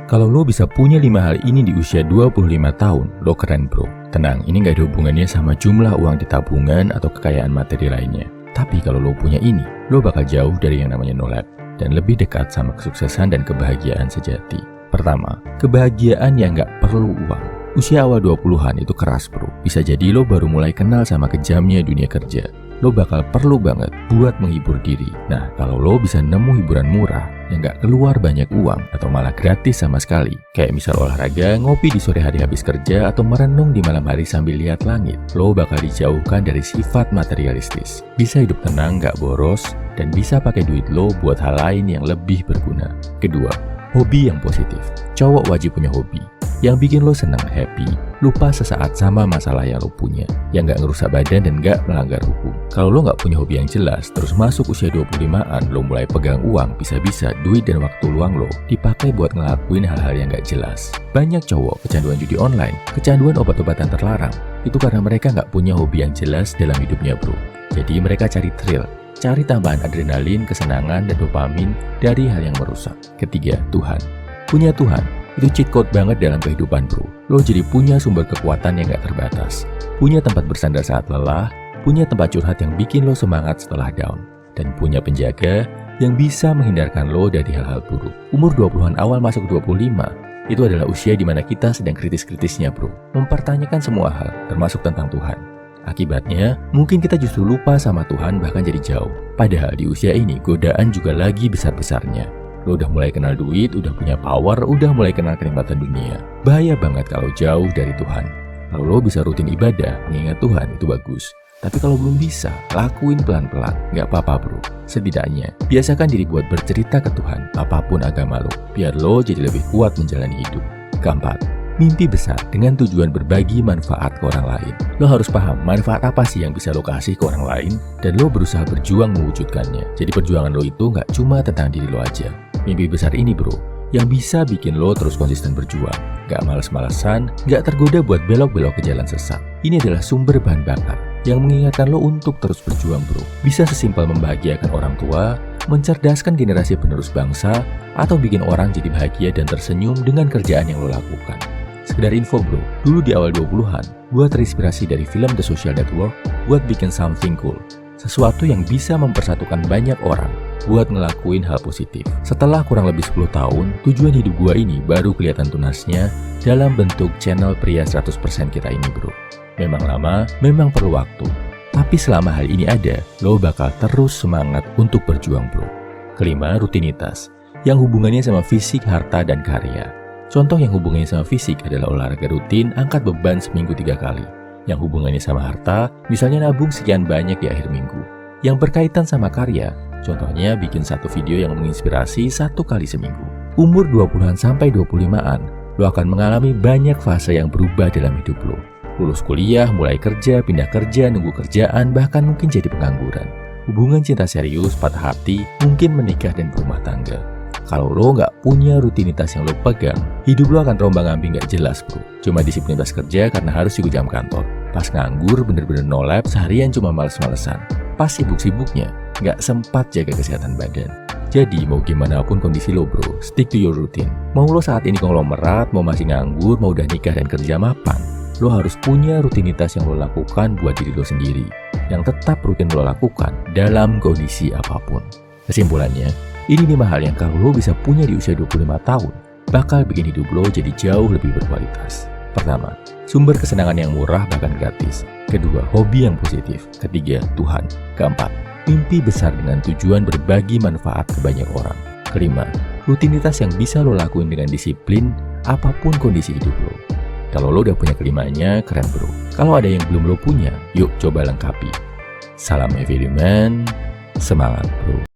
Kalau lo bisa punya 5 hal ini di usia 25 tahun, lo keren bro. Tenang, ini gak ada hubungannya sama jumlah uang di tabungan atau kekayaan materi lainnya. Tapi kalau lo punya ini, lo bakal jauh dari yang namanya no lab dan lebih dekat sama kesuksesan dan kebahagiaan sejati. Pertama, kebahagiaan yang gak perlu uang. Usia awal 20-an itu keras bro. Bisa jadi lo baru mulai kenal sama kejamnya dunia kerja. Lo bakal perlu banget buat menghibur diri. Nah, kalau lo bisa nemu hiburan murah yang gak keluar banyak uang atau malah gratis sama sekali, kayak misal olahraga, ngopi di sore hari habis kerja, atau merenung di malam hari sambil lihat langit, lo bakal dijauhkan dari sifat materialistis. Bisa hidup tenang, gak boros, dan bisa pakai duit lo buat hal lain yang lebih berguna. Kedua, hobi yang positif. Cowok wajib punya hobi yang bikin lo senang, happy, lupa sesaat sama masalah yang lo punya, yang gak ngerusak badan dan gak melanggar hukum. Kalau lo gak punya hobi yang jelas, terus masuk usia 25-an, lo mulai pegang uang, bisa-bisa duit dan waktu luang lo dipakai buat ngelakuin hal-hal yang gak jelas. Banyak cowok kecanduan judi online, kecanduan obat-obatan terlarang, itu karena mereka gak punya hobi yang jelas dalam hidupnya bro. Jadi mereka cari thrill, cari tambahan adrenalin, kesenangan, dan dopamin dari hal yang merusak. Ketiga, Tuhan. Punya Tuhan itu cheat code banget dalam kehidupan bro. Lo jadi punya sumber kekuatan yang gak terbatas, punya tempat bersandar saat lelah, punya tempat curhat yang bikin lo semangat setelah down, dan punya penjaga yang bisa menghindarkan lo dari hal-hal buruk. Umur 20-an awal masuk 25 itu adalah usia dimana kita sedang kritis-kritisnya bro, mempertanyakan semua hal termasuk tentang Tuhan. Akibatnya mungkin kita justru lupa sama Tuhan, bahkan jadi jauh. Padahal di usia ini godaan juga lagi besar-besarnya. Lo udah mulai kenal duit, udah punya power, udah mulai kenal kenikmatan dunia. Bahaya banget kalau jauh dari Tuhan. Kalau lo bisa rutin ibadah, mengingat Tuhan, itu bagus. Tapi kalau belum bisa, lakuin pelan-pelan, gak apa-apa bro. Setidaknya, biasakan diri buat bercerita ke Tuhan, apapun agama lo, biar lo jadi lebih kuat menjalani hidup. Keempat, mimpi besar dengan tujuan berbagi manfaat ke orang lain. Lo harus paham manfaat apa sih yang bisa lo kasih ke orang lain, dan lo berusaha berjuang mewujudkannya. Jadi perjuangan lo itu gak cuma tentang diri lo aja. Mimpi besar ini bro, yang bisa bikin lo terus konsisten berjuang, gak males-malesan, gak tergoda buat belok-belok ke jalan sesat. Ini adalah sumber bahan bakar yang mengingatkan lo untuk terus berjuang bro. Bisa sesimpel membahagiakan orang tua, mencerdaskan generasi penerus bangsa, atau bikin orang jadi bahagia dan tersenyum dengan kerjaan yang lo lakukan. Sekedar info bro, dulu di awal 20-an, gue terinspirasi dari film The Social Network buat bikin something cool. Sesuatu yang bisa mempersatukan banyak orang buat ngelakuin hal positif. Setelah kurang lebih 10 tahun, tujuan hidup gua ini baru kelihatan tunasnya dalam bentuk channel pria 100% kita ini bro. Memang lama, memang perlu waktu. Tapi selama hal ini ada, lo bakal terus semangat untuk berjuang bro. Kelima, rutinitas. Yang hubungannya sama fisik, harta, dan karya. Contoh yang hubungannya sama fisik adalah olahraga rutin, angkat beban seminggu 3 kali. Yang hubungannya sama harta, misalnya nabung sekian banyak di akhir minggu. Yang berkaitan sama karya, contohnya bikin satu video yang menginspirasi 1 kali seminggu. Umur 20-an sampai 25-an, lo akan mengalami banyak fase yang berubah dalam hidup lo. Lulus kuliah, mulai kerja, pindah kerja, nunggu kerjaan, bahkan mungkin jadi pengangguran. Hubungan cinta serius, patah hati, mungkin menikah dan berumah tangga. Kalau lo nggak punya rutinitas yang lo pegang, hidup lo akan terombang-ambing nggak jelas bro. Cuma disiplin pas kerja karena harus ikut jam kantor. Pas nganggur bener-bener no lab, seharian cuma males-malesan. Pas sibuk-sibuknya, nggak sempat jaga kesehatan badan. Jadi mau gimana pun kondisi lo bro, stick to your routine. Mau lo saat ini konglomerat, mau masih nganggur, mau udah nikah dan kerja mapan, lo harus punya rutinitas yang lo lakukan buat diri lo sendiri, yang tetap rutin lo lakukan dalam kondisi apapun. Kesimpulannya, ini 5 hal yang kalau lo bisa punya di usia 25 tahun, bakal bikin hidup lo jadi jauh lebih berkualitas. Pertama, sumber kesenangan yang murah bahkan gratis. Kedua, hobi yang positif. Ketiga, Tuhan. Keempat, mimpi besar dengan tujuan berbagi manfaat ke banyak orang. Kelima, rutinitas yang bisa lo lakuin dengan disiplin apapun kondisi hidup lo. Kalau lo udah punya kelimanya, keren bro. Kalau ada yang belum lo punya, yuk coba lengkapi. Salam Everyman, semangat bro.